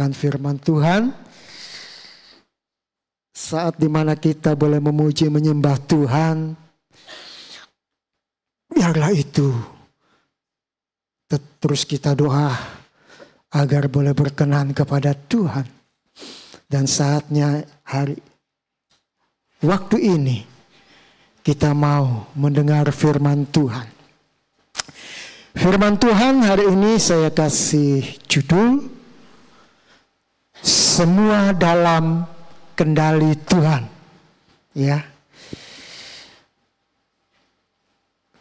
mendengarkan firman Tuhan. Saat dimana kita boleh memuji menyembah Tuhan, biarlah itu terus kita doa agar boleh berkenan kepada Tuhan. Dan saatnya waktu ini kita mau mendengar firman Tuhan. Firman Tuhan hari ini saya kasih judul, semua dalam kendali Tuhan, ya.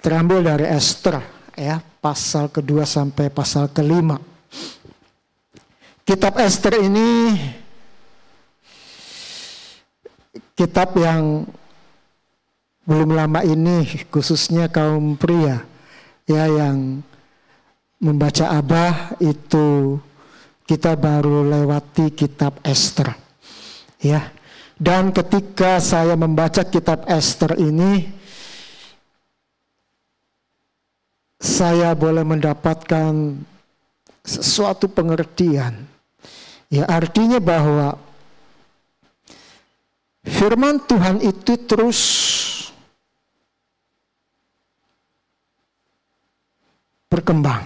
Terambil dari Ester, ya, pasal kedua sampai pasal kelima. Kitab Ester ini kitab yang belum lama ini, khususnya kaum pria, ya, yang membaca Abah itu kita baru lewati kitab Ester. Ya, dan ketika saya membaca kitab Ester ini, saya boleh mendapatkan sesuatu pengertian. Ya, artinya bahwa firman Tuhan itu terus berkembang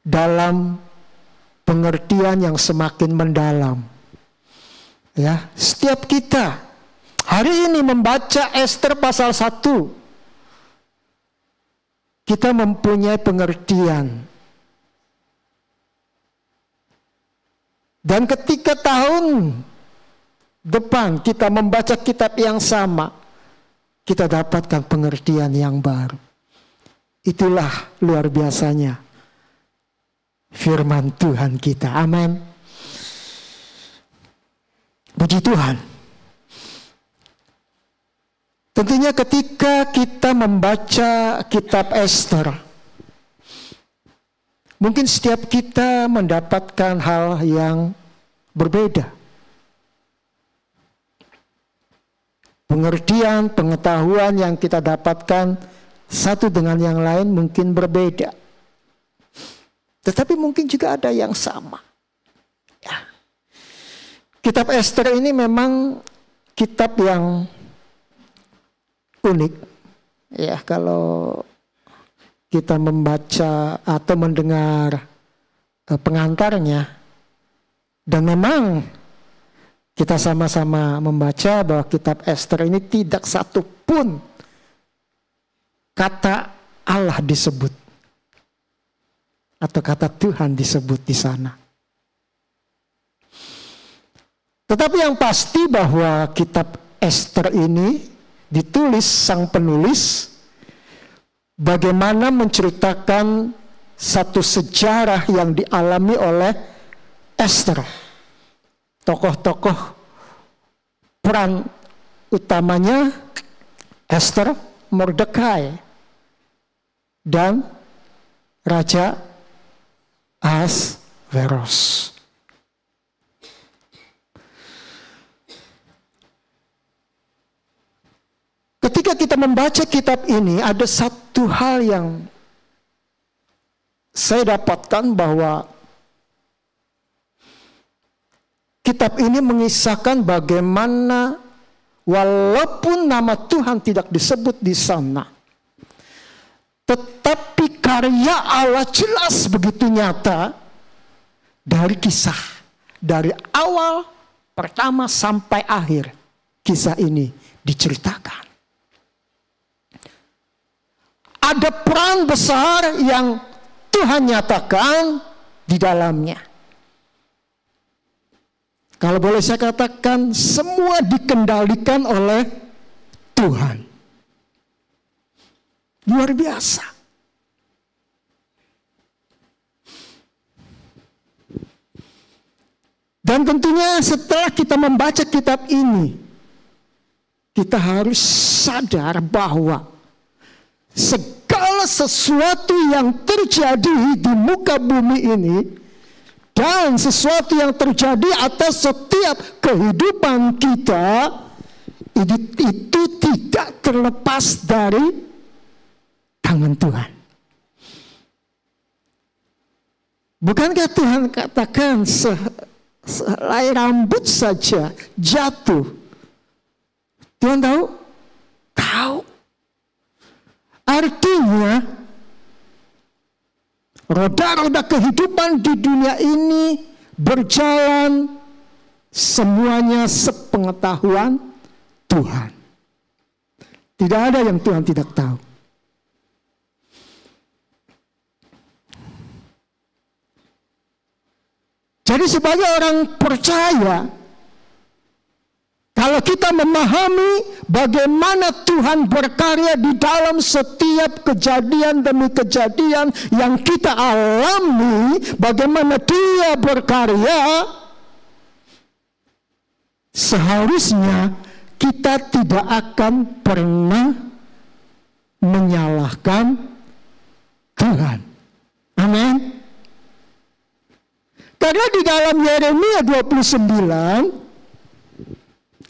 dalam pengertian yang semakin mendalam. Ya, setiap kita hari ini membaca Ester pasal 1, kita mempunyai pengertian. Dan ketika tahun depan kita membaca kitab yang sama, kita dapatkan pengertian yang baru. Itulah luar biasanya firman Tuhan kita. Amin. Puji Tuhan. Tentunya ketika kita membaca kitab Ester, mungkin setiap kita mendapatkan hal yang berbeda. Pengertian, pengetahuan yang kita dapatkan satu dengan yang lain mungkin berbeda. Tetapi mungkin juga ada yang sama. Ya. Kitab Ester ini memang kitab yang unik. Ya, kalau kita membaca atau mendengar pengantarnya, dan memang kita sama-sama membaca bahwa kitab Ester ini tidak satu pun kata Allah disebut atau kata Tuhan disebut di sana. Tetapi yang pasti bahwa kitab Ester ini ditulis sang penulis bagaimana menceritakan satu sejarah yang dialami oleh Ester. Tokoh-tokoh peran utamanya Ester, Mordekai, dan Raja Ahasveros. Ketika kita membaca kitab ini, ada satu hal yang saya dapatkan, bahwa kitab ini mengisahkan bagaimana walaupun nama Tuhan tidak disebut di sana, tetapi karya Allah jelas begitu nyata dari kisah, dari awal pertama sampai akhir kisah ini diceritakan. Ada peran besar yang Tuhan nyatakan di dalamnya. Kalau boleh saya katakan, semua dikendalikan oleh Tuhan. Luar biasa. Dan tentunya setelah kita membaca kitab ini, kita harus sadar bahwa segala sesuatu yang terjadi di muka bumi ini dan sesuatu yang terjadi atas setiap kehidupan kita itu tidak terlepas dari tangan Tuhan. Bukankah Tuhan katakan sehelai rambut saja jatuh? Tuhan tahu? Tahu. Artinya roda-roda kehidupan di dunia ini berjalan semuanya sepengetahuan Tuhan. Tidak ada yang Tuhan tidak tahu. Jadi sebagai orang percaya, kalau kita memahami bagaimana Tuhan berkarya di dalam setiap kejadian demi kejadian yang kita alami, bagaimana Dia berkarya, seharusnya kita tidak akan pernah menyalahkan Tuhan. Amin. Karena di dalam Yeremia 29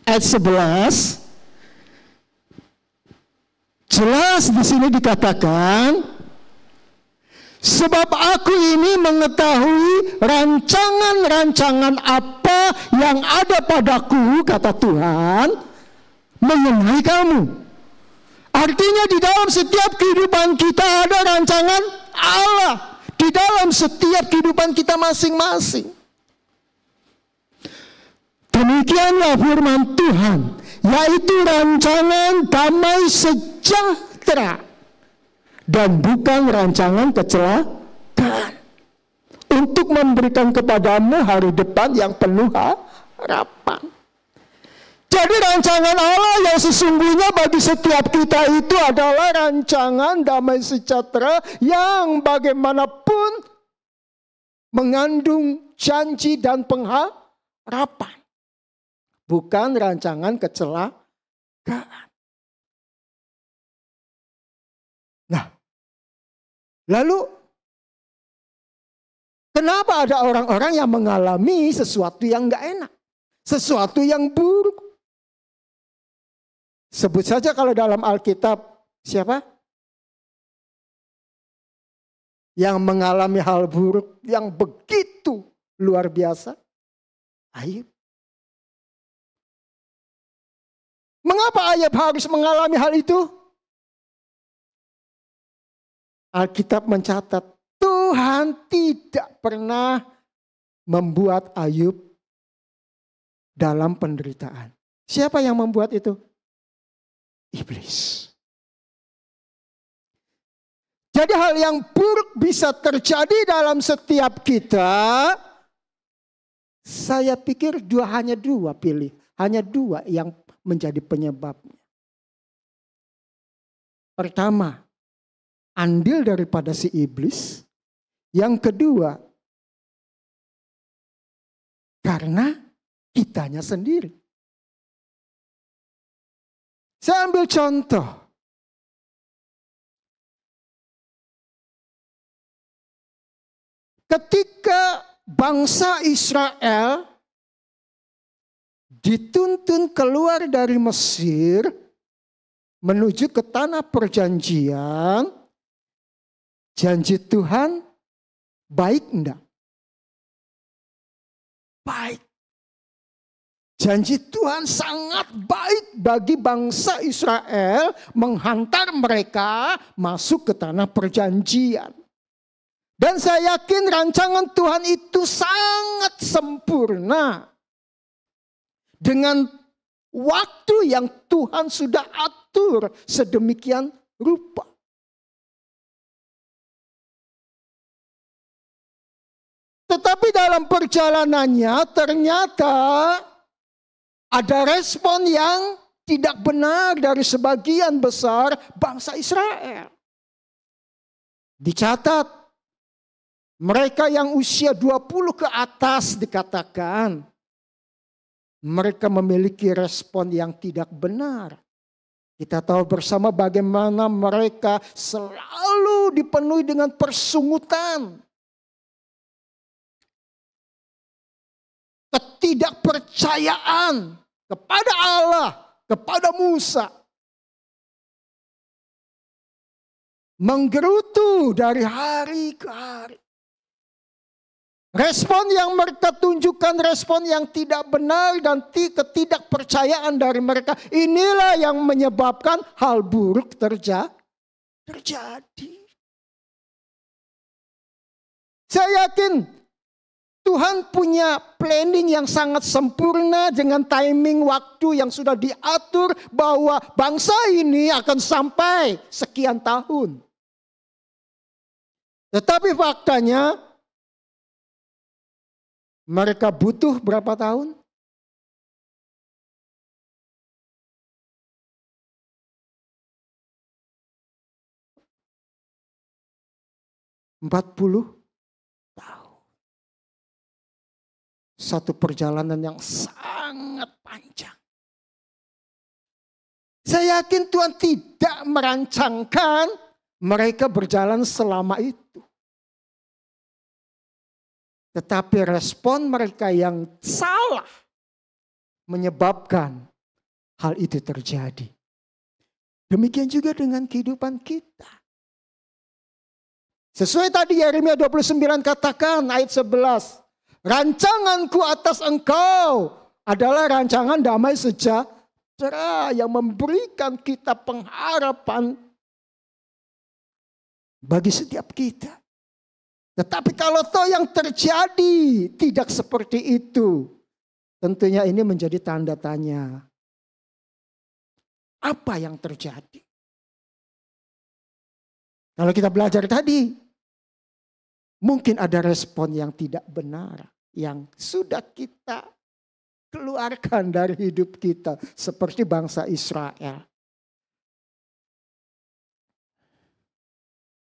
ayat 11 jelas di sini dikatakan, sebab aku ini mengetahui rancangan-rancangan apa yang ada padaku, kata Tuhan, mengenai kamu. Artinya di dalam setiap kehidupan kita ada rancangan Allah. Di dalam setiap kehidupan kita masing-masing. Demikianlah firman Tuhan, yaitu rancangan damai sejahtera dan bukan rancangan kecelakaan, untuk memberikan kepadamu hari depan yang penuh harapan. Jadi rancangan Allah yang sesungguhnya bagi setiap kita itu adalah rancangan damai sejahtera yang bagaimanapun mengandung janji dan pengharapan. Bukan rancangan kecelakaan. Nah, lalu kenapa ada orang-orang yang mengalami sesuatu yang enggak enak? Sesuatu yang buruk? Sebut saja kalau dalam Alkitab, siapa? Yang mengalami hal buruk yang begitu luar biasa? Ayub. Mengapa Ayub harus mengalami hal itu? Alkitab mencatat, Tuhan tidak pernah membuat Ayub dalam penderitaan. Siapa yang membuat itu? Iblis. Jadi hal yang buruk bisa terjadi dalam setiap kita. Saya pikir hanya dua pilih. Hanya dua yang menjadi penyebabnya. Pertama, andil daripada si iblis. Yang kedua, karena kitanya sendiri. Saya ambil contoh. Ketika bangsa Israel dituntun keluar dari Mesir menuju ke tanah perjanjian, janji Tuhan baik enggak? Baik. Janji Tuhan sangat baik bagi bangsa Israel menghantar mereka masuk ke tanah perjanjian. Dan saya yakin rancangan Tuhan itu sangat sempurna. Dengan waktu yang Tuhan sudah atur sedemikian rupa. Tetapi dalam perjalanannya ternyata ada respon yang tidak benar dari sebagian besar bangsa Israel. Dicatat, mereka yang usia 20 ke atas dikatakan, mereka memiliki respon yang tidak benar. Kita tahu bersama bagaimana mereka selalu dipenuhi dengan persungutan. Ketidakpercayaan kepada Allah, kepada Musa. Menggerutu dari hari ke hari. Respon yang mereka tunjukkan, respon yang tidak benar dan ketidakpercayaan dari mereka. Inilah yang menyebabkan hal buruk terjadi. Saya yakin Tuhan punya planning yang sangat sempurna dengan timing waktu yang sudah diatur bahwa bangsa ini akan sampai sekian tahun. Tetapi faktanya mereka butuh berapa tahun? 40 tahun. Satu perjalanan yang sangat panjang. Saya yakin Tuhan tidak merancangkan mereka berjalan selama itu. Tetapi respon mereka yang salah menyebabkan hal itu terjadi. Demikian juga dengan kehidupan kita. Sesuai tadi Yeremia 29 katakan ayat 11. Rancanganku atas engkau adalah rancangan damai sejahtera yang memberikan kita pengharapan bagi setiap kita. Tetapi kalau toh yang terjadi tidak seperti itu, tentunya ini menjadi tanda tanya. Apa yang terjadi? Kalau kita belajar tadi, mungkin ada respon yang tidak benar yang sudah kita keluarkan dari hidup kita seperti bangsa Israel.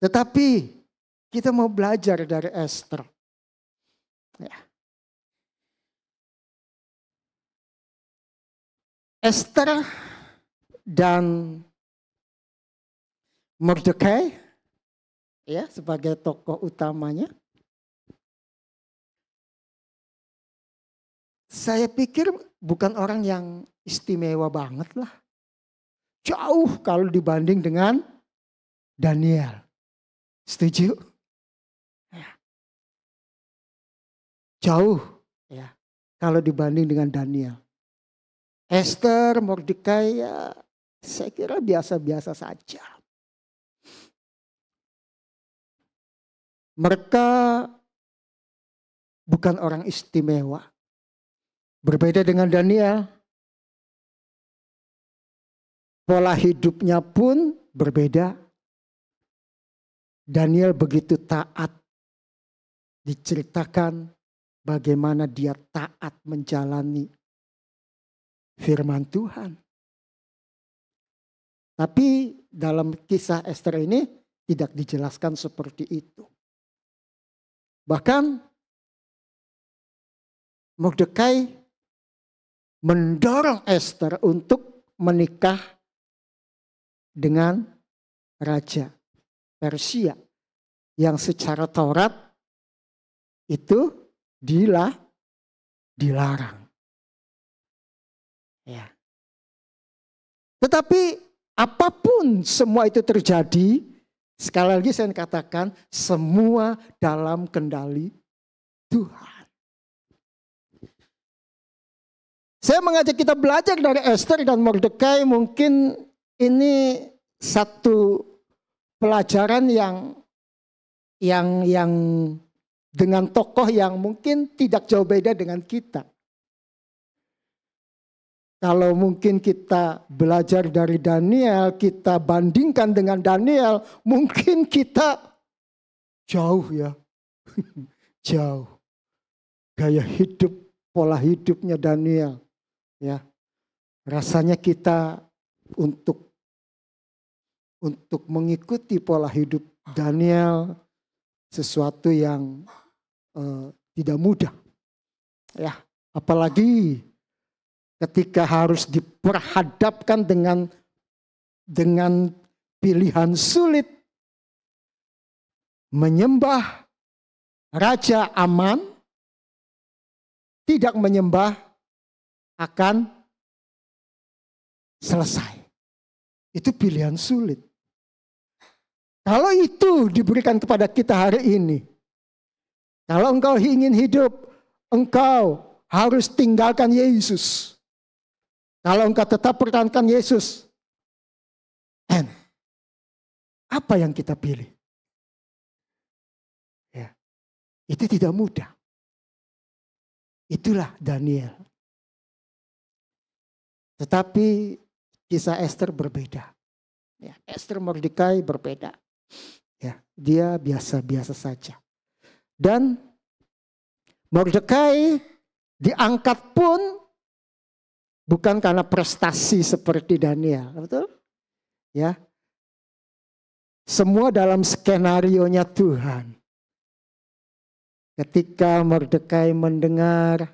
Tetapi kita mau belajar dari Esther. Ya. Esther dan Mordekai ya sebagai tokoh utamanya. Saya pikir bukan orang yang istimewa banget lah. Jauh kalau dibanding dengan Daniel. Setuju? Jauh ya kalau dibanding dengan Daniel. Esther, Mordekai ya saya kira biasa-biasa saja. Mereka bukan orang istimewa. Berbeda dengan Daniel. Pola hidupnya pun berbeda. Daniel begitu taat. Diceritakan bagaimana dia taat menjalani firman Tuhan. Tapi dalam kisah Esther ini tidak dijelaskan seperti itu. Bahkan Mordekai mendorong Esther untuk menikah dengan raja Persia yang secara Taurat itu dilarang. Ya. Tetapi apapun semua itu terjadi, sekali lagi saya katakan semua dalam kendali Tuhan. Saya mengajak kita belajar dari Esther dan Mordekai, mungkin ini satu pelajaran yang dengan tokoh yang mungkin tidak jauh beda dengan kita. Kalau mungkin kita belajar dari Daniel, kita bandingkan dengan Daniel, mungkin kita jauh ya. Jauh. Gaya hidup, pola hidupnya Daniel. Ya. Rasanya kita untuk mengikuti pola hidup Daniel sesuatu yang tidak mudah. Ya, apalagi ketika harus diperhadapkan dengan pilihan sulit. Menyembah Raja Aman, tidak menyembah akan selesai. Itu pilihan sulit. Kalau itu diberikan kepada kita hari ini, Kalau engkau ingin hidup, engkau harus tinggalkan Yesus. Kalau engkau tetap pertahankan Yesus, apa yang kita pilih? Ya, itu tidak mudah. Itulah Daniel. Tetapi kisah Esther berbeda. Ya, Esther Mordekai berbeda. Ya, dia biasa-biasa saja. Dan Mordekai diangkat pun bukan karena prestasi seperti Daniel, betul? Ya. Semua dalam skenarionya Tuhan. Ketika Mordekai mendengar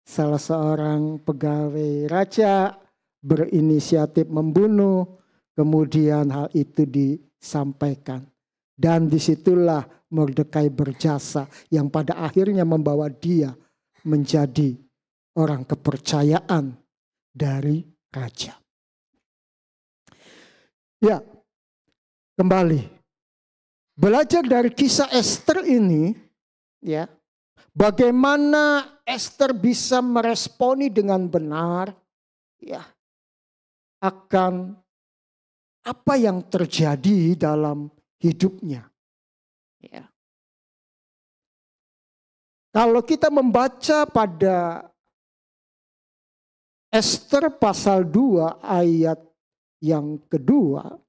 salah seorang pegawai raja berinisiatif membunuh, kemudian hal itu disampaikan. Dan disitulah Mordekai berjasa yang pada akhirnya membawa dia menjadi orang kepercayaan dari raja. Ya, kembali. Belajar dari kisah Esther ini, ya, bagaimana Esther bisa meresponi dengan benar, ya, akan apa yang terjadi dalam hidupnya. Ya. Kalau kita membaca pada Esther pasal 2 ayat yang kedua,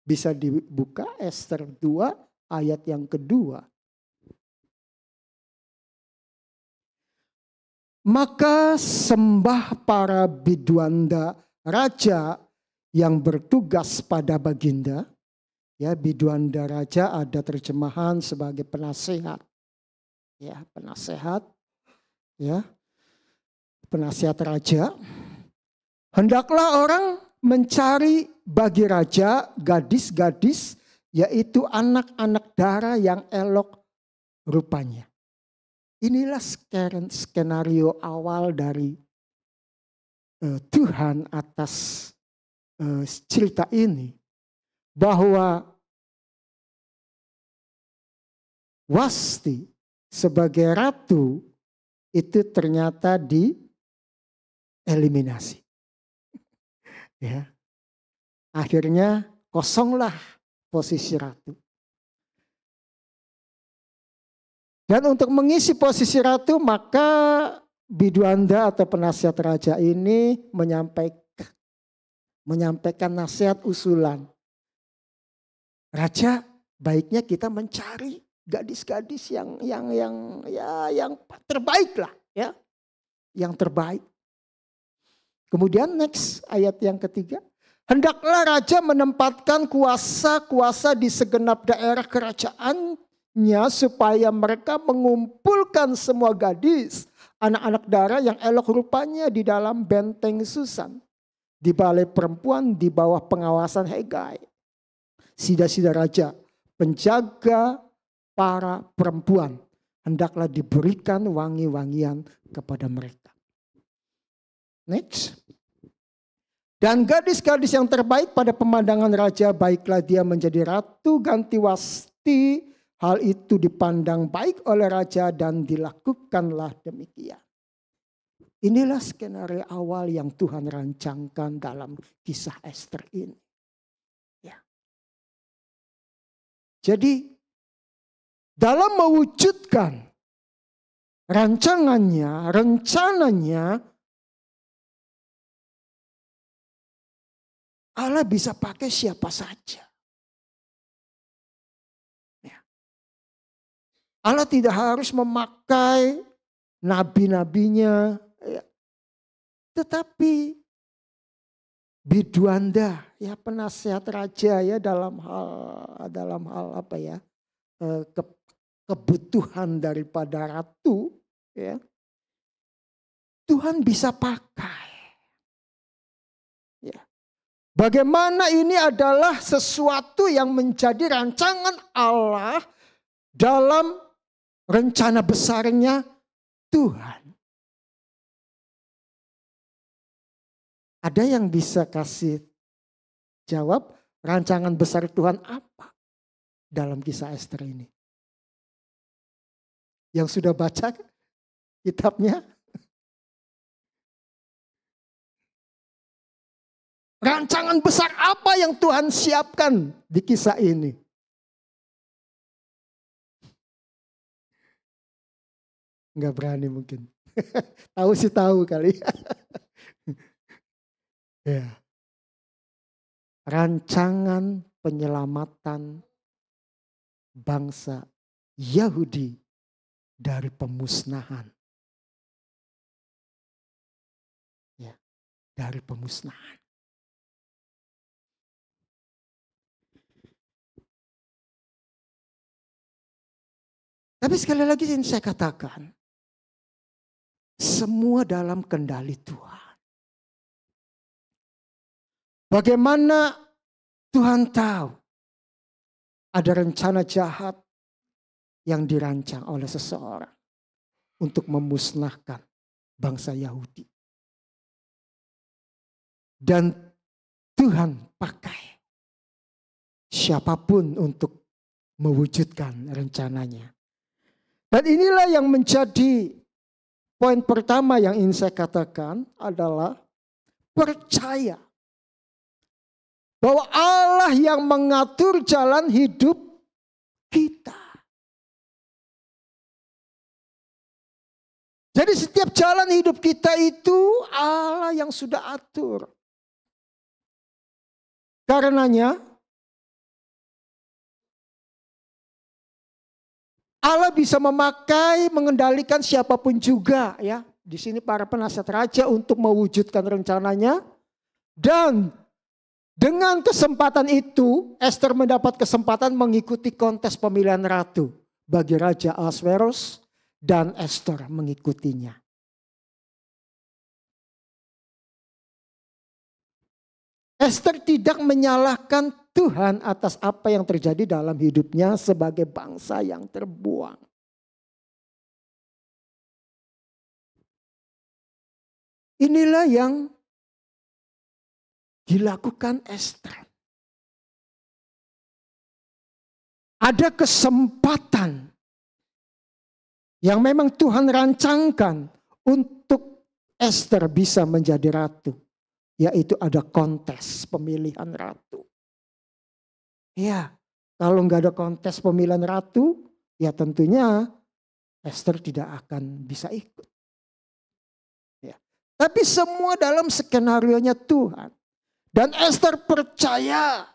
bisa dibuka Esther 2 ayat yang kedua. Maka sembah para biduanda raja yang bertugas pada baginda. Ya, biduanda raja ada terjemahan sebagai penasehat. Ya, penasehat. Ya. Penasehat raja. Hendaklah orang mencari bagi raja gadis-gadis, yaitu anak-anak dara yang elok rupanya. Inilah skenario awal dari Tuhan atas cerita ini. Bahwa Wasti sebagai ratu itu ternyata dieliminasi. Ya. Akhirnya kosonglah posisi ratu. Dan untuk mengisi posisi ratu, maka biduanda atau penasihat raja ini menyampaikan nasihat usulan. Raja, baiknya kita mencari gadis-gadis yang terbaik lah, ya. Yang terbaik. Kemudian next ayat yang ketiga. Hendaklah raja menempatkan kuasa-kuasa di segenap daerah kerajaannya supaya mereka mengumpulkan semua gadis, anak-anak dara yang elok rupanya di dalam benteng Susan, di balai perempuan di bawah pengawasan Hegai. Sida-sida raja, penjaga para perempuan, hendaklah diberikan wangi-wangian kepada mereka. Next. Dan gadis-gadis yang terbaik pada pemandangan raja, baiklah dia menjadi ratu ganti Wasti. Hal itu dipandang baik oleh raja dan dilakukanlah demikian. Inilah skenario awal yang Tuhan rancangkan dalam kisah Esther ini. Ya. Jadi dalam mewujudkan rencananya, Allah bisa pakai siapa saja. Ya. Allah tidak harus memakai nabi-nabinya. Ya. Tetapi biduanda, ya penasehat raja ya dalam hal apa ya, kebutuhan daripada ratu, ya. Tuhan bisa pakai. Ya. Bagaimana ini adalah sesuatu yang menjadi rancangan Allah dalam rencana besarnya Tuhan. Ada yang bisa kasih jawab rancangan besar Tuhan apa dalam kisah Esther ini? Yang sudah baca kitabnya. Rancangan besar apa yang Tuhan siapkan di kisah ini? Enggak berani mungkin. Tahu sih tahu kali. Ya. Rancangan penyelamatan bangsa Yahudi dari pemusnahan. Ya, dari pemusnahan. Tapi sekali lagi yang saya katakan, semua dalam kendali Tuhan. Bagaimana Tuhan tahu ada rencana jahat yang dirancang oleh seseorang untuk memusnahkan bangsa Yahudi. Dan Tuhan pakai siapapun untuk mewujudkan rencananya. Dan inilah yang menjadi poin pertama yang ingin saya katakan adalah percaya bahwa Allah yang mengatur jalan hidup kita. Jadi setiap jalan hidup kita itu Allah yang sudah atur. Karenanya Allah bisa memakai, mengendalikan siapapun juga ya. Di sini para penasihat raja untuk mewujudkan rencananya. Dan dengan kesempatan itu Ester mendapat kesempatan mengikuti kontes pemilihan ratu bagi Raja Ahasveros dan Ester mengikutinya. Ester tidak menyalahkan Tuhan atas apa yang terjadi dalam hidupnya sebagai bangsa yang terbuang. Inilah yang dilakukan Ester. Ada kesempatan yang memang Tuhan rancangkan untuk Ester bisa menjadi ratu. Yaitu ada kontes pemilihan ratu. Ya, kalau nggak ada kontes pemilihan ratu, ya tentunya Ester tidak akan bisa ikut. Ya. Tapi semua dalam skenarionya Tuhan. Dan Ester percaya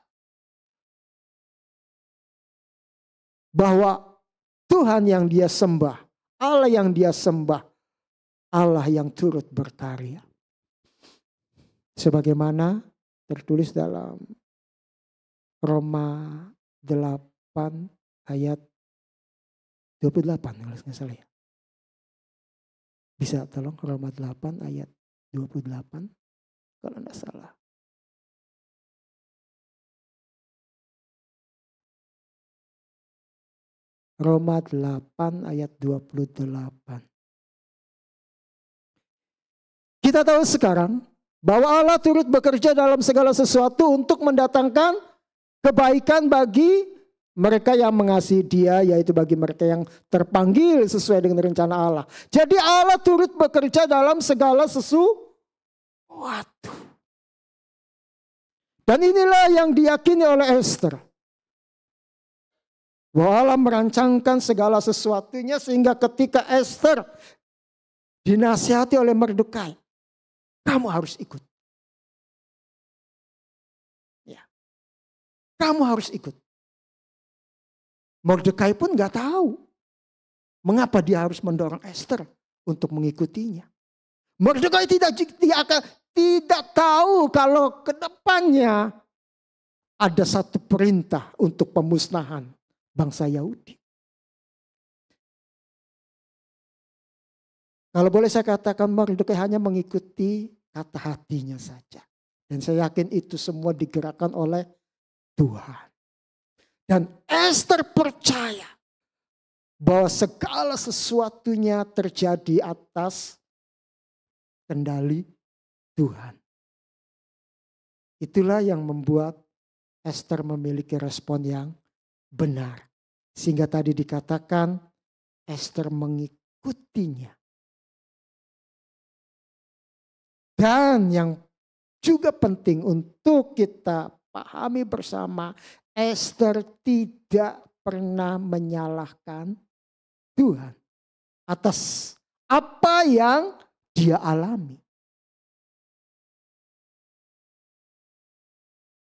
bahwa Tuhan yang dia sembah, Allah yang dia sembah, Allah yang turut berkarya. Sebagaimana tertulis dalam Roma 8 ayat 28 kalau nggak salah ya. Bisa tolong Roma 8 ayat 28 kalau nggak salah. Roma 8 ayat 28. Kita tahu sekarang bahwa Allah turut bekerja dalam segala sesuatu untuk mendatangkan kebaikan bagi mereka yang mengasihi Dia, yaitu bagi mereka yang terpanggil sesuai dengan rencana Allah. Jadi Allah turut bekerja dalam segala sesuatu. Dan inilah yang diyakini oleh Ester. Bahwa Allah merancangkan segala sesuatunya sehingga ketika Ester dinasihati oleh Mordekai, kamu harus ikut. Ya. Kamu harus ikut. Mordekai pun gak tahu mengapa dia harus mendorong Ester untuk mengikutinya. Mordekai tidak tahu kalau ke depannya ada satu perintah untuk pemusnahan bangsa Yahudi. Kalau boleh saya katakan Mordekai hanya mengikuti kata hatinya saja. Dan saya yakin itu semua digerakkan oleh Tuhan. Dan Ester percaya bahwa segala sesuatunya terjadi atas kendali Tuhan. Itulah yang membuat Ester memiliki respon yang benar. Sehingga tadi dikatakan Ester mengikutinya. Dan yang juga penting untuk kita pahami bersama, Ester tidak pernah menyalahkan Tuhan atas apa yang dia alami.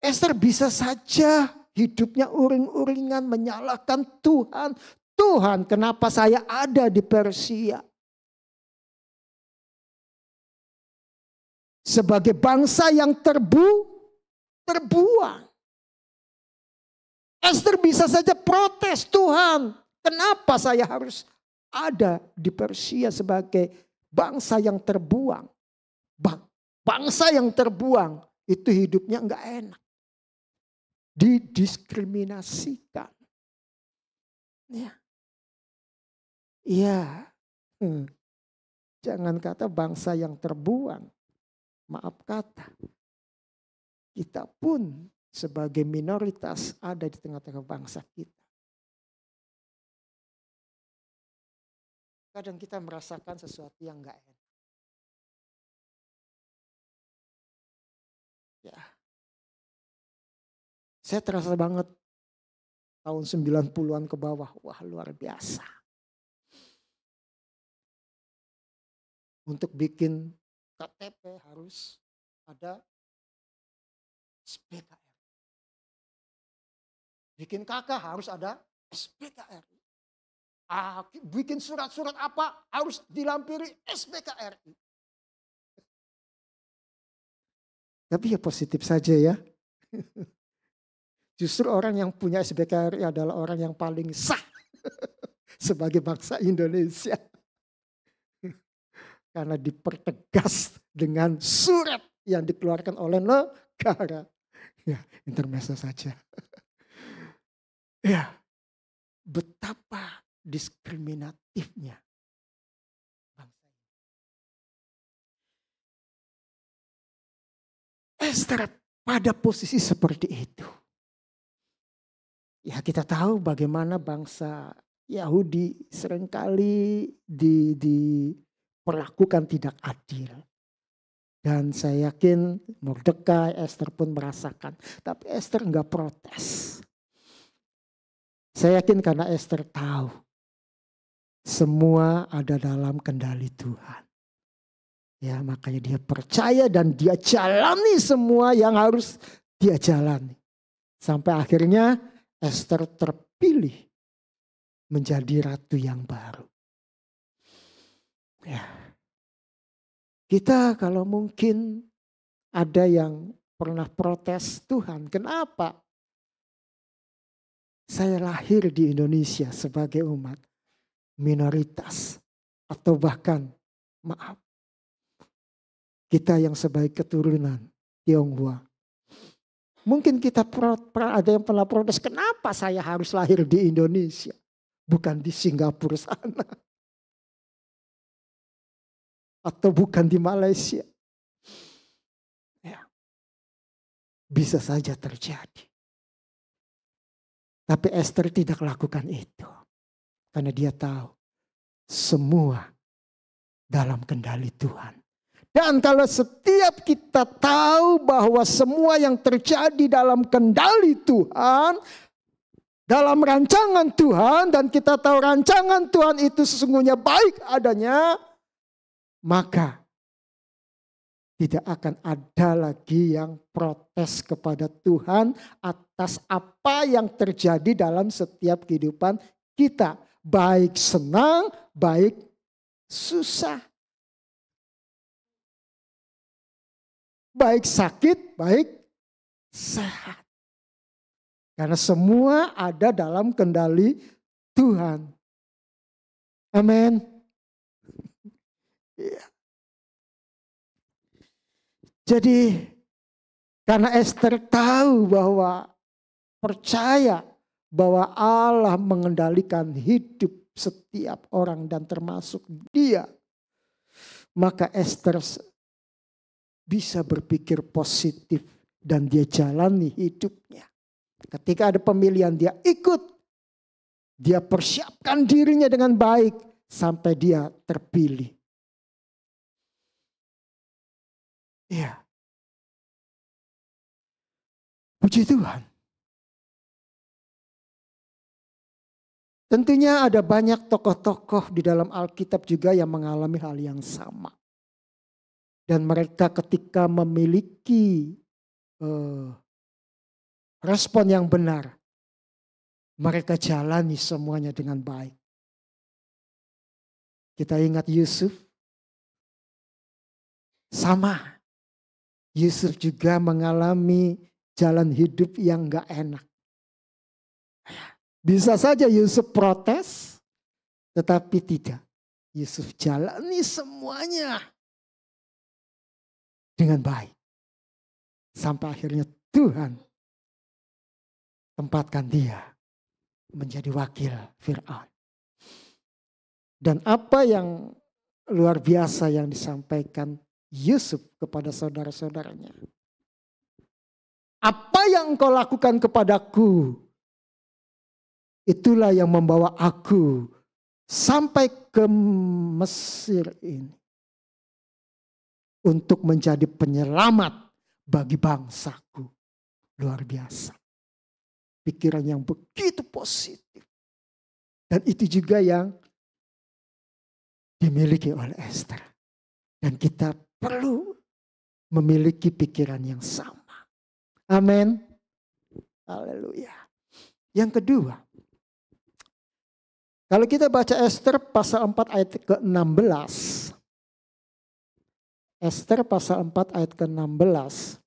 Ester bisa saja hidupnya uring-uringan menyalahkan Tuhan. Tuhan, kenapa saya ada di Persia? Sebagai bangsa yang terbuang. Ester bisa saja protes, Tuhan, kenapa saya harus ada di Persia sebagai bangsa yang terbuang? Bangsa yang terbuang itu hidupnya enggak enak. Didiskriminasikan. Ya. Iya. Jangan kata bangsa yang terbuang. Maaf kata. Kita pun sebagai minoritas ada di tengah-tengah bangsa kita. Kadang kita merasakan sesuatu yang enggak enak. Ya. Saya terasa banget tahun 90-an ke bawah. Wah, luar biasa. Untuk bikin KTP harus ada SPKR. Bikin KK harus ada SPKR. Bikin surat-surat apa harus dilampiri SPKRI. Tapi ya positif saja ya. Justru orang yang punya SPKRI adalah orang yang paling sah sebagai bangsa Indonesia. Karena dipertegas dengan surat yang dikeluarkan oleh negara. Ya, intermezzo saja. Ya, betapa diskriminatifnya bangsa ini. Ester pada posisi seperti itu. Ya, kita tahu bagaimana bangsa Yahudi seringkali diperlakukan tidak adil. Dan saya yakin Mordekai, Ester pun merasakan. Tapi Ester enggak protes. Saya yakin karena Ester tahu semua ada dalam kendali Tuhan. Ya, makanya dia percaya dan dia jalani semua yang harus dia jalani. Sampai akhirnya Ester terpilih menjadi ratu yang baru. Ya. Kita kalau mungkin ada yang pernah protes, Tuhan, kenapa saya lahir di Indonesia sebagai umat minoritas, atau bahkan maaf, kita yang sebagai keturunan Tionghoa. Mungkin kita ada yang pernah protes, kenapa saya harus lahir di Indonesia, bukan di Singapura sana, atau bukan di Malaysia. Ya. Bisa saja terjadi. Tapi Ester tidak lakukan itu. Karena dia tahu semua dalam kendali Tuhan. Dan kalau setiap kita tahu bahwa semua yang terjadi dalam kendali Tuhan, dalam rancangan Tuhan, dan kita tahu rancangan Tuhan itu sesungguhnya baik adanya, maka tidak akan ada lagi yang protes kepada Tuhan atas apa yang terjadi dalam setiap kehidupan kita. Baik senang, baik susah. Baik sakit, baik sehat. Karena semua ada dalam kendali Tuhan. Amin. Ya. Jadi karena Ester tahu bahwa percaya bahwa Allah mengendalikan hidup setiap orang dan termasuk dia. Maka Ester bisa berpikir positif dan dia jalani hidupnya. Ketika ada pemilihan dia ikut. Dia persiapkan dirinya dengan baik sampai dia terpilih. Iya. Puji Tuhan. Tentunya ada banyak tokoh-tokoh di dalam Alkitab juga yang mengalami hal yang sama. Dan mereka ketika memiliki respon yang benar, mereka jalani semuanya dengan baik. Kita ingat Yusuf. Sama. Yusuf juga mengalami jalan hidup yang gak enak. Bisa saja Yusuf protes, tetapi tidak. Yusuf jalani semuanya dengan baik. Sampai akhirnya Tuhan tempatkan dia menjadi wakil Fir'aun. Dan apa yang luar biasa yang disampaikan Yusuf kepada saudara-saudaranya. Apa yang kau lakukan kepadaku, itulah yang membawa aku sampai ke Mesir ini. Untuk menjadi penyelamat bagi bangsaku. Luar biasa. Pikiran yang begitu positif. Dan itu juga yang dimiliki oleh Esther. Dan kita perlu memiliki pikiran yang sama. Amin. Haleluya. Yang kedua. Kalau kita baca Esther pasal 4 ayat ke-16. Esther pasal 4 ayat ke-16.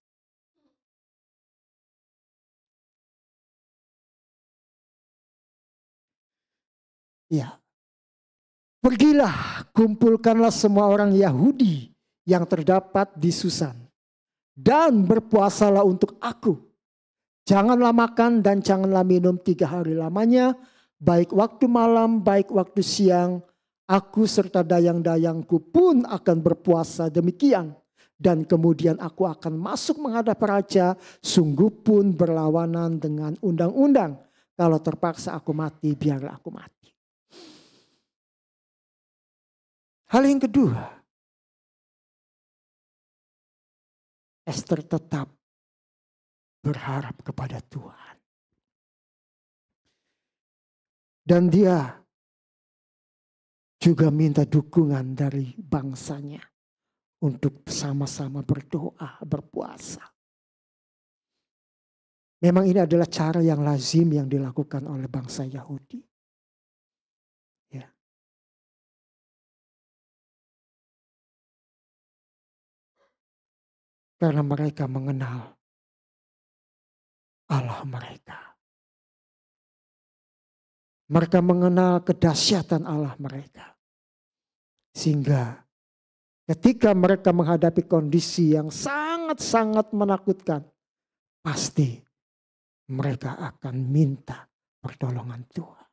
Ya. Pergilah, kumpulkanlah semua orang Yahudi yang terdapat di Susan. Dan berpuasalah untuk aku. Janganlah makan dan janganlah minum 3 hari lamanya. Baik waktu malam, baik waktu siang. Aku serta dayang-dayangku pun akan berpuasa demikian. Dan kemudian aku akan masuk menghadap raja. Sungguh pun berlawanan dengan undang-undang. Kalau terpaksa aku mati, biarlah aku mati. Hal yang kedua, Esther tetap berharap kepada Tuhan. Dan dia juga minta dukungan dari bangsanya untuk sama-sama berdoa, berpuasa. Memang ini adalah cara yang lazim yang dilakukan oleh bangsa Yahudi. Ya. Karena mereka mengenal Allah mereka. Mereka mengenal kedahsyatan Allah mereka. Sehingga ketika mereka menghadapi kondisi yang sangat-sangat menakutkan, pasti mereka akan minta pertolongan Tuhan.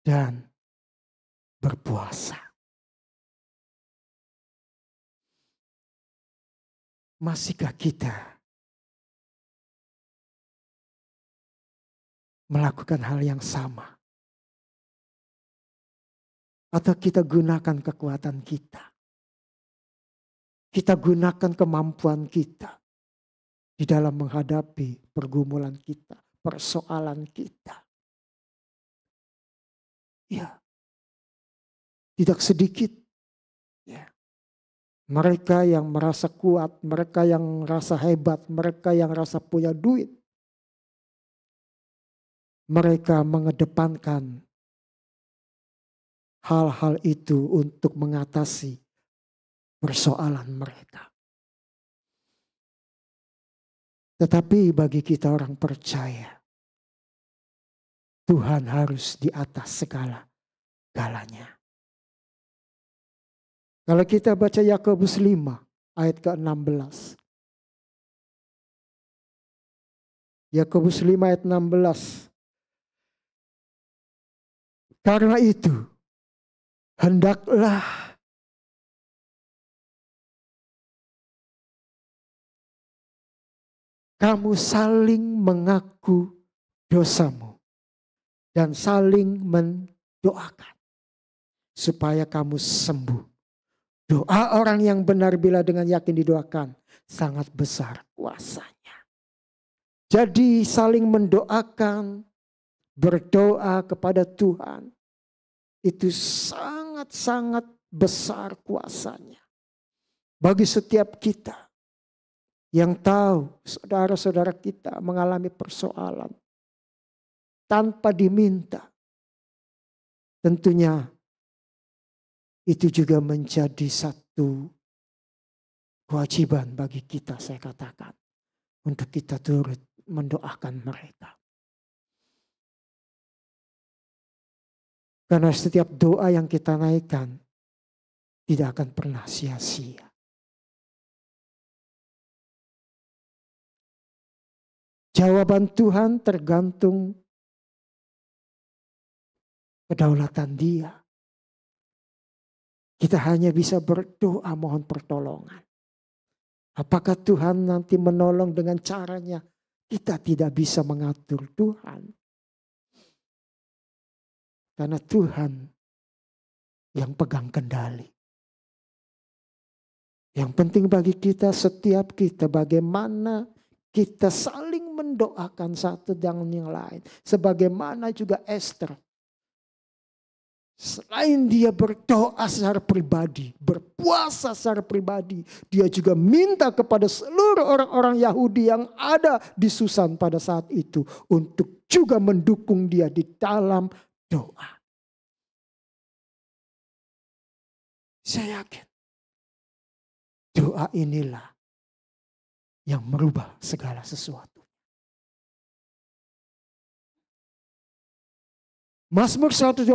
Dan berpuasa. Masihkah kita melakukan hal yang sama? Atau kita gunakan kekuatan kita? Kita gunakan kemampuan kita di dalam menghadapi pergumulan kita, persoalan kita. Ya, tidak sedikit. Ya. Mereka yang merasa kuat, mereka yang merasa hebat, mereka yang merasa punya duit. Mereka mengedepankan hal-hal itu untuk mengatasi persoalan mereka. Tetapi bagi kita orang percaya, Tuhan harus di atas segala-galanya. Kalau kita baca Yakobus 5 ayat ke-16. Yakobus 5 ayat 16. Karena itu, hendaklah kamu saling mengaku dosamu dan saling mendoakan supaya kamu sembuh. Doa orang yang benar bila dengan yakin didoakan sangat besar kuasanya. Jadi saling mendoakan, berdoa kepada Tuhan itu sangat-sangat besar kuasanya. Bagi setiap kita yang tahu saudara-saudara kita mengalami persoalan tanpa diminta, tentunya itu juga menjadi satu kewajiban bagi kita, saya katakan, untuk kita turut mendoakan mereka. Karena setiap doa yang kita naikkan tidak akan pernah sia-sia. Jawaban Tuhan tergantung kedaulatan Dia. Kita hanya bisa berdoa mohon pertolongan. Apakah Tuhan nanti menolong dengan caranya? Kita tidak bisa mengatur Tuhan. Karena Tuhan yang pegang kendali. Yang penting bagi kita, setiap kita bagaimana kita saling mendoakan satu dengan yang lain. Sebagaimana juga Esther. Selain dia berdoa secara pribadi, berpuasa secara pribadi, dia juga minta kepada seluruh orang-orang Yahudi yang ada di Susan pada saat itu untuk juga mendukung dia di dalam doa. Saya yakin doa inilah yang merubah segala sesuatu. Mazmur 121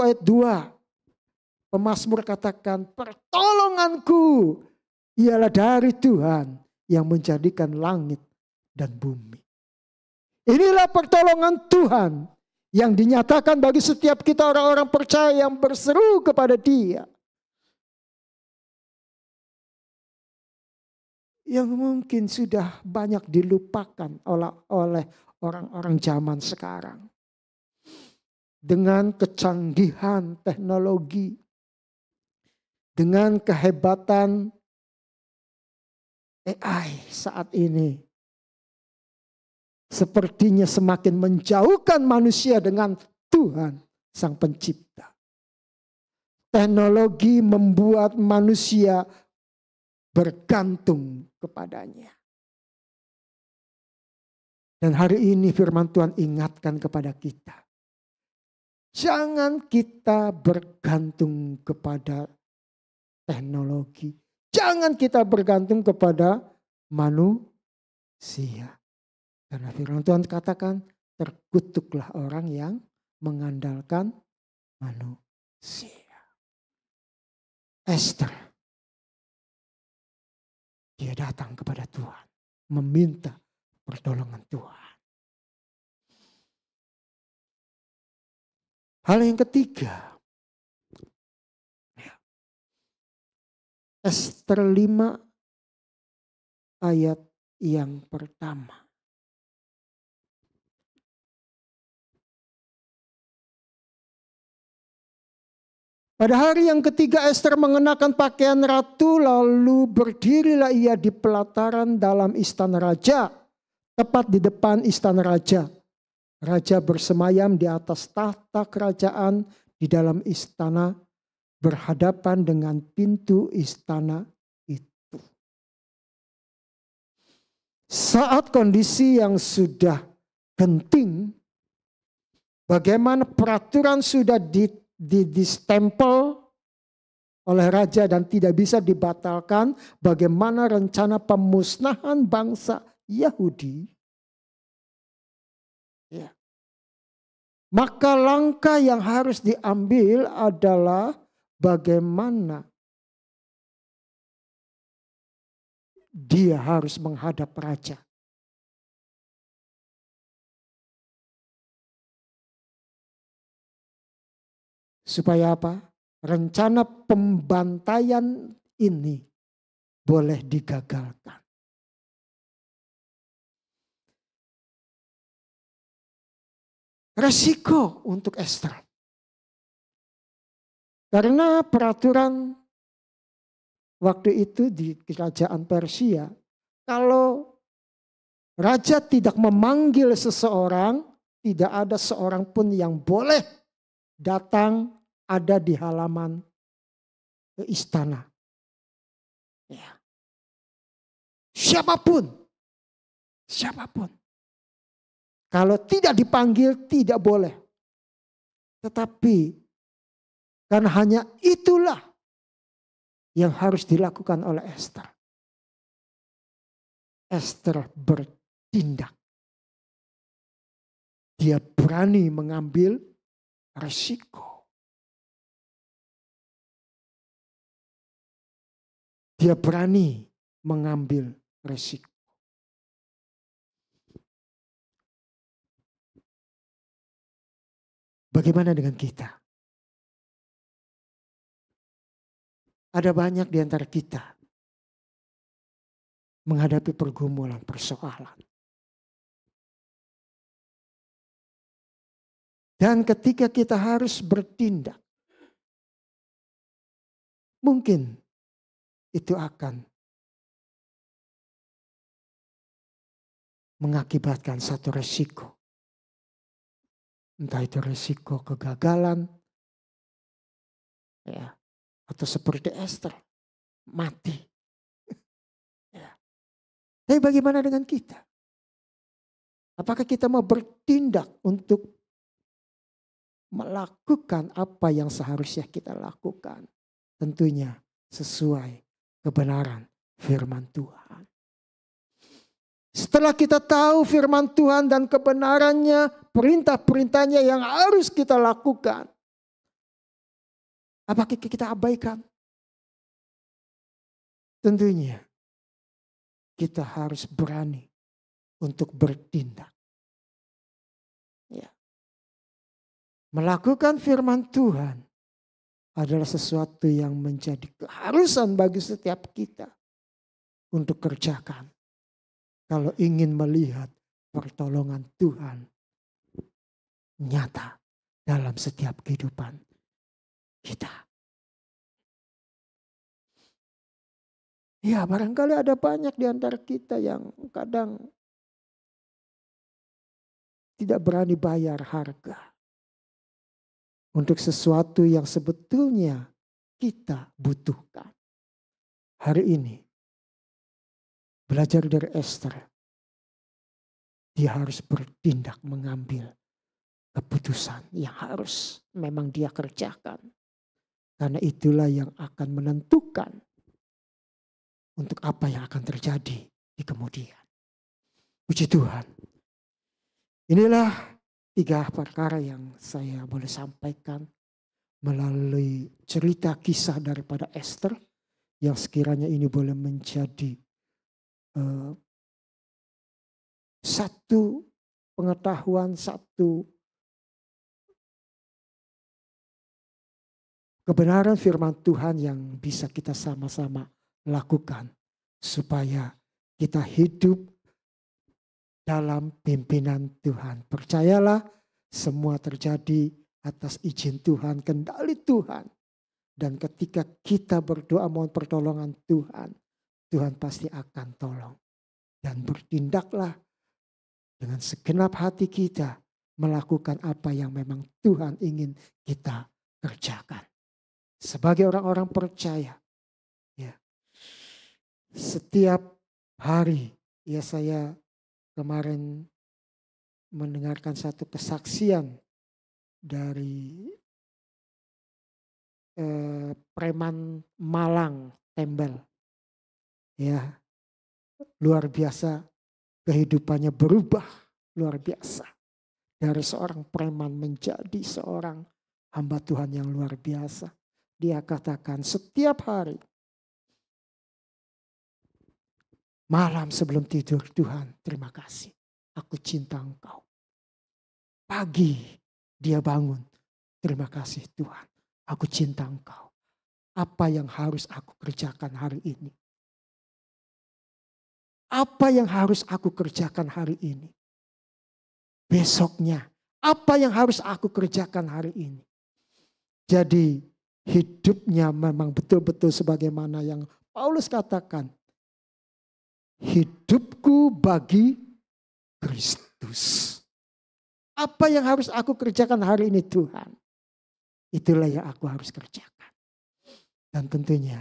ayat 2. Pemazmur katakan, pertolonganku ialah dari Tuhan yang menjadikan langit dan bumi. Inilah pertolongan Tuhan yang dinyatakan bagi setiap kita orang-orang percaya yang berseru kepada Dia. Yang mungkin sudah banyak dilupakan oleh orang-orang zaman sekarang. Dengan kecanggihan teknologi, dengan kehebatan AI saat ini, sepertinya semakin menjauhkan manusia dengan Tuhan Sang Pencipta. Teknologi membuat manusia bergantung kepadanya. Dan hari ini firman Tuhan ingatkan kepada kita. Jangan kita bergantung kepada teknologi. Jangan kita bergantung kepada manusia. Karena firman Tuhan katakan, terkutuklah orang yang mengandalkan manusia. Esther, dia datang kepada Tuhan, meminta pertolongan Tuhan. Hal yang ketiga, Esther 5 ayat yang pertama. Pada hari yang ketiga Esther mengenakan pakaian ratu, lalu berdirilah ia di pelataran dalam istana raja, tepat di depan istana raja. Raja bersemayam di atas tahta kerajaan di dalam istana berhadapan dengan pintu istana itu. Saat kondisi yang sudah genting, bagaimana peraturan sudah distempel oleh raja dan tidak bisa dibatalkan, bagaimana rencana pemusnahan bangsa Yahudi. Ya. Maka langkah yang harus diambil adalah bagaimana dia harus menghadap raja. Supaya apa? Rencana pembantaian ini boleh digagalkan. resiko untuk Ester. Karena peraturan waktu itu di kerajaan Persia, kalau raja tidak memanggil seseorang, tidak ada seorang pun yang boleh datang ada di halaman istana. Ya. Siapapun. Kalau tidak dipanggil tidak boleh. Tetapi karena hanya itulah yang harus dilakukan oleh Ester. Ester bertindak. Dia berani mengambil resiko. Dia berani mengambil resiko. Bagaimana dengan kita? Ada banyak di antara kita menghadapi pergumulan, persoalan. Dan ketika kita harus bertindak, mungkin itu akan mengakibatkan satu resiko. Entah itu resiko kegagalan, ya, atau seperti Ester, mati. Ya. Tapi bagaimana dengan kita? Apakah kita mau bertindak untuk melakukan apa yang seharusnya kita lakukan? Tentunya sesuai kebenaran firman Tuhan. Setelah kita tahu firman Tuhan dan kebenarannya, perintah-perintahnya yang harus kita lakukan, apakah kita abaikan? Tentunya kita harus berani untuk bertindak. Ya. Melakukan firman Tuhan adalah sesuatu yang menjadi keharusan bagi setiap kita untuk kerjakan. Kalau ingin melihat pertolongan Tuhan nyata dalam setiap kehidupan kita. Ya, barangkali ada banyak di antara kita yang kadang tidak berani bayar harga untuk sesuatu yang sebetulnya kita butuhkan. Hari ini belajar dari Ester, dia harus bertindak mengambil keputusan yang harus memang dia kerjakan. Karena itulah yang akan menentukan untuk apa yang akan terjadi di kemudian. Puji Tuhan. Inilah 3 perkara yang saya boleh sampaikan melalui cerita kisah daripada Ester yang sekiranya ini boleh menjadi satu pengetahuan, satu kebenaran firman Tuhan yang bisa kita sama-sama lakukan supaya kita hidup dalam pimpinan Tuhan. Percayalah semua terjadi atas izin Tuhan, kendali Tuhan. Dan ketika kita berdoa mohon pertolongan Tuhan, Tuhan pasti akan tolong. Dan bertindaklah dengan segenap hati kita melakukan apa yang memang Tuhan ingin kita kerjakan. Sebagai orang-orang percaya, ya, setiap hari, ya saya kemarin mendengarkan satu kesaksian dari preman Malang Tembel, ya, luar biasa kehidupannya berubah luar biasa dari seorang preman menjadi seorang hamba Tuhan yang luar biasa. Dia katakan setiap hari malam sebelum tidur, Tuhan terima kasih, aku cinta Engkau. Pagi dia bangun, terima kasih Tuhan, aku cinta Engkau. Apa yang harus aku kerjakan hari ini? Apa yang harus aku kerjakan hari ini? Besoknya, Apa yang harus aku kerjakan hari ini? Jadi hidupnya memang betul-betul sebagaimana yang Paulus katakan. Hidupku bagi Kristus. Apa yang harus aku kerjakan hari ini Tuhan? Itulah yang aku harus kerjakan. Dan tentunya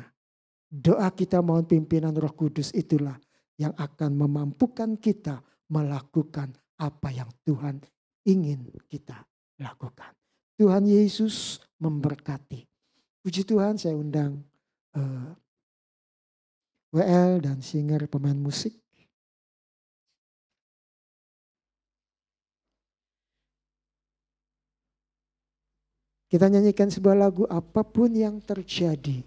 doa kita mohon pimpinan Roh Kudus itulah yang akan memampukan kita melakukan apa yang Tuhan ingin kita lakukan. Tuhan Yesus memberkati. Puji Tuhan, saya undang WL dan singer pemain musik. Kita nyanyikan sebuah lagu apapun yang terjadi.